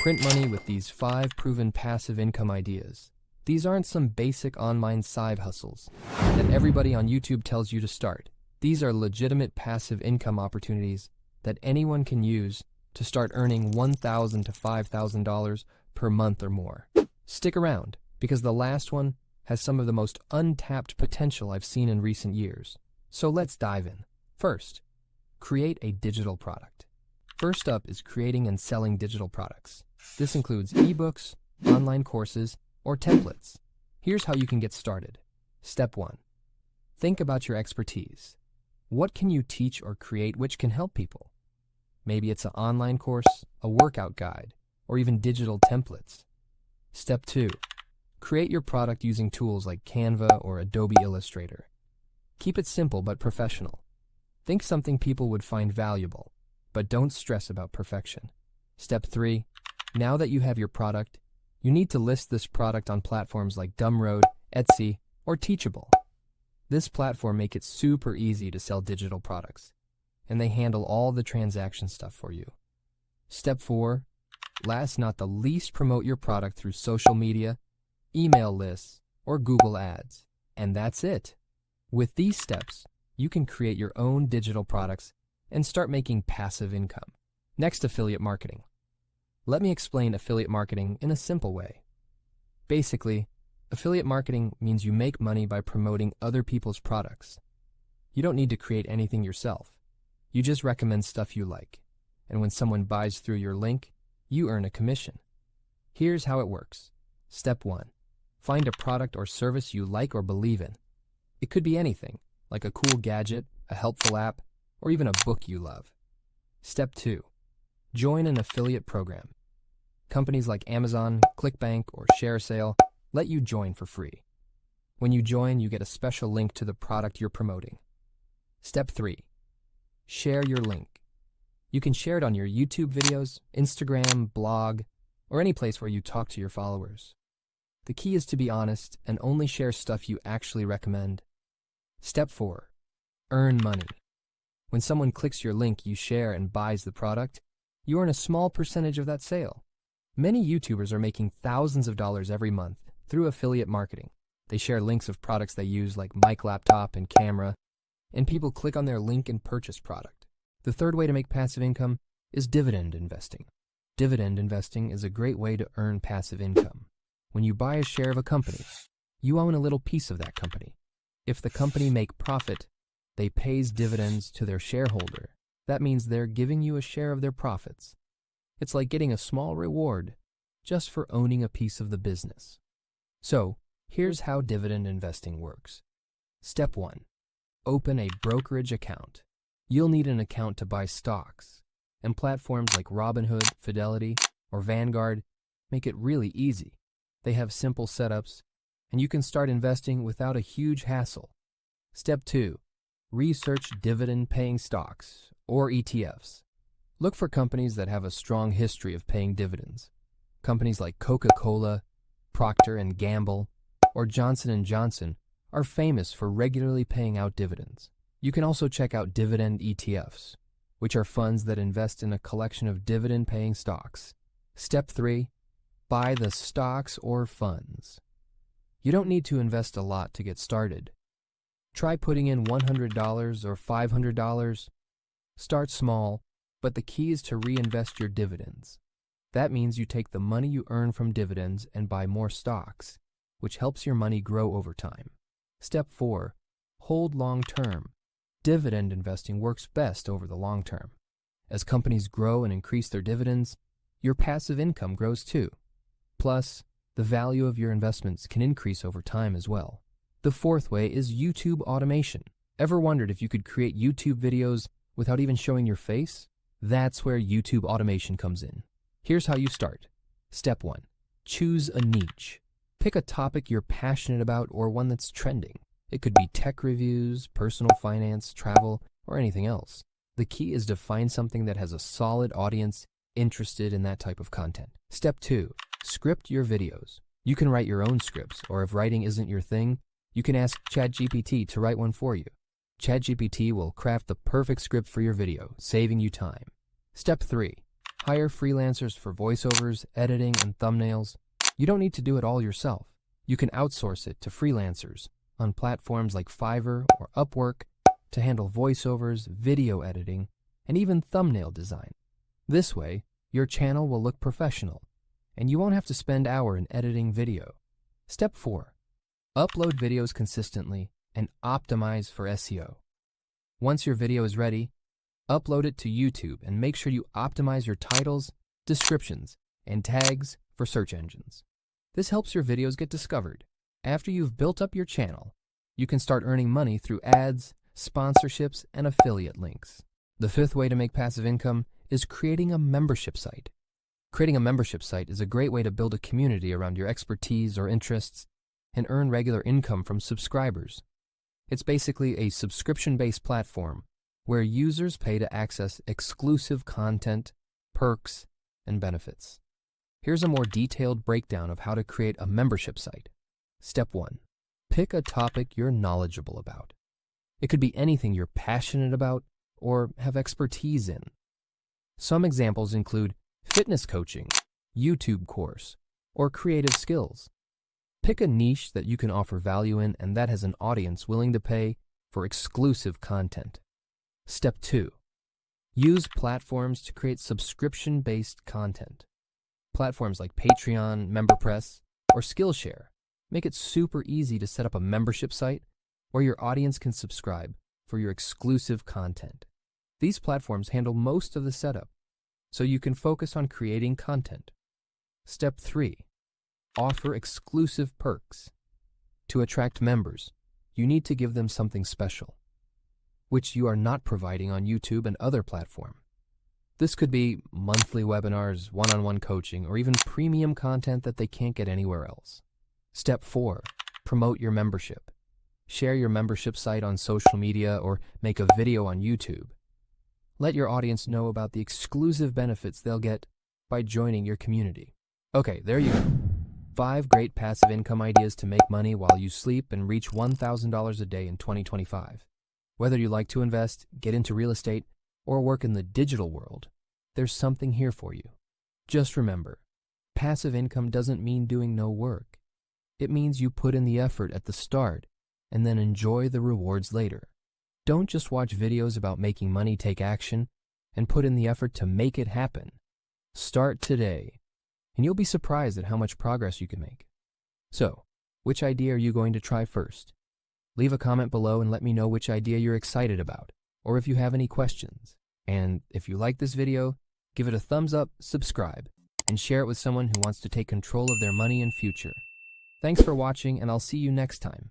Print money with these 5 proven passive income ideas. These aren't some basic online side hustles that everybody on YouTube tells you to start. These are legitimate passive income opportunities that anyone can use to start earning $1,000 to $5,000 per month or more. Stick around, because the last one has some of the most untapped potential I've seen in recent years. So let's dive in. First, create a digital product. First up is creating and selling digital products. This includes ebooks, online courses, or templates. Here's how you can get started. Step 1. Think about your expertise. What can you teach or create which can help people? Maybe it's an online course, a workout guide, or even digital templates. Step 2. Create your product using tools like Canva or Adobe Illustrator. Keep it simple but professional. Think something people would find valuable, but don't stress about perfection. Step 3. Now that you have your product, you need to list this product on platforms like Gumroad, Etsy, or Teachable. This platform makes it super easy to sell digital products, and they handle all the transaction stuff for you. Step 4. Last not the least, promote your product through social media, email lists, or Google Ads. And that's it. With these steps, you can create your own digital products and start making passive income. Next, affiliate marketing. Let me explain affiliate marketing in a simple way. Basically, affiliate marketing means you make money by promoting other people's products. You don't need to create anything yourself. You just recommend stuff you like, and when someone buys through your link, you earn a commission. Here's how it works. Step 1. Find a product or service you like or believe in. It could be anything, like a cool gadget, a helpful app, or even a book you love. Step 2. Join an affiliate program. Companies like Amazon, ClickBank, or ShareSale let you join for free. When you join, you get a special link to the product you're promoting. Step 3. Share your link. You can share it on your YouTube videos, Instagram, blog, or any place where you talk to your followers. The key is to be honest and only share stuff you actually recommend. Step 4. Earn money. When someone clicks your link you share and buys the product, you earn a small percentage of that sale. Many YouTubers are making thousands of dollars every month through affiliate marketing. They share links of products they use like mic, laptop, and camera, and people click on their link and purchase product. The third way to make passive income is dividend investing. Dividend investing is a great way to earn passive income. When you buy a share of a company, you own a little piece of that company. If the company make profit, they pays dividends to their shareholder. That means they're giving you a share of their profits. It's like getting a small reward just for owning a piece of the business. So, here's how dividend investing works. Step 1. Open a brokerage account. You'll need an account to buy stocks, and platforms like Robinhood, Fidelity, or Vanguard make it really easy. They have simple setups, and you can start investing without a huge hassle. Step 2. Research dividend-paying stocks, or ETFs. Look for companies that have a strong history of paying dividends. Companies like Coca-Cola, Procter & Gamble, or Johnson & Johnson are famous for regularly paying out dividends. You can also check out dividend ETFs, which are funds that invest in a collection of dividend-paying stocks. Step 3. Buy the stocks or funds. You don't need to invest a lot to get started. Try putting in $100 or $500. Start small, but the key is to reinvest your dividends. That means you take the money you earn from dividends and buy more stocks, which helps your money grow over time. Step 4. Hold long term. Dividend investing works best over the long term. As companies grow and increase their dividends, your passive income grows too. Plus, the value of your investments can increase over time as well. The fourth way is YouTube automation. Ever wondered if you could create YouTube videos without even showing your face? That's where YouTube automation comes in. Here's how you start. Step 1. Choose a niche. Pick a topic you're passionate about or one that's trending. It could be tech reviews, personal finance, travel, or anything else. The key is to find something that has a solid audience interested in that type of content. Step 2. Script your videos. You can write your own scripts, or if writing isn't your thing, you can ask ChatGPT to write one for you. ChatGPT will craft the perfect script for your video, saving you time. Step 3. Hire freelancers for voiceovers, editing, and thumbnails. You don't need to do it all yourself. You can outsource it to freelancers on platforms like Fiverr or Upwork to handle voiceovers, video editing, and even thumbnail design. This way, your channel will look professional, and you won't have to spend hours in editing video. Step 4. Upload videos consistently and optimize for SEO. Once your video is ready, upload it to YouTube and make sure you optimize your titles, descriptions, and tags for search engines. This helps your videos get discovered. After you've built up your channel, you can start earning money through ads, sponsorships, and affiliate links. The 5th way to make passive income is creating a membership site. Creating a membership site is a great way to build a community around your expertise or interests and earn regular income from subscribers. It's basically a subscription-based platform where users pay to access exclusive content, perks, and benefits. Here's a more detailed breakdown of how to create a membership site. Step 1. Pick a topic you're knowledgeable about. It could be anything you're passionate about or have expertise in. Some examples include fitness coaching, YouTube course, or creative skills. Pick a niche that you can offer value in and that has an audience willing to pay for exclusive content. Step 2. Use platforms to create subscription-based content. Platforms like Patreon, MemberPress, or Skillshare make it super easy to set up a membership site where your audience can subscribe for your exclusive content. These platforms handle most of the setup, so you can focus on creating content. Step 3. Offer exclusive perks. To attract members, you need to give them something special, which you are not providing on YouTube and other platforms. This could be monthly webinars, one-on-one coaching, or even premium content that they can't get anywhere else. Step 4. Promote your membership. Share your membership site on social media or make a video on YouTube. Let your audience know about the exclusive benefits they'll get by joining your community. Okay, there you go. 5 great passive income ideas to make money while you sleep and reach $1,000 a day in 2025. Whether you like to invest, get into real estate, or work in the digital world, there's something here for you. Just remember, passive income doesn't mean doing no work. It means you put in the effort at the start and then enjoy the rewards later. Don't just watch videos about making money, take action, and put in the effort to make it happen. Start today, and you'll be surprised at how much progress you can make. So, which idea are you going to try first? Leave a comment below and let me know which idea you're excited about, or if you have any questions. And if you like this video, give it a thumbs up, subscribe, and share it with someone who wants to take control of their money and future. Thanks for watching, and I'll see you next time.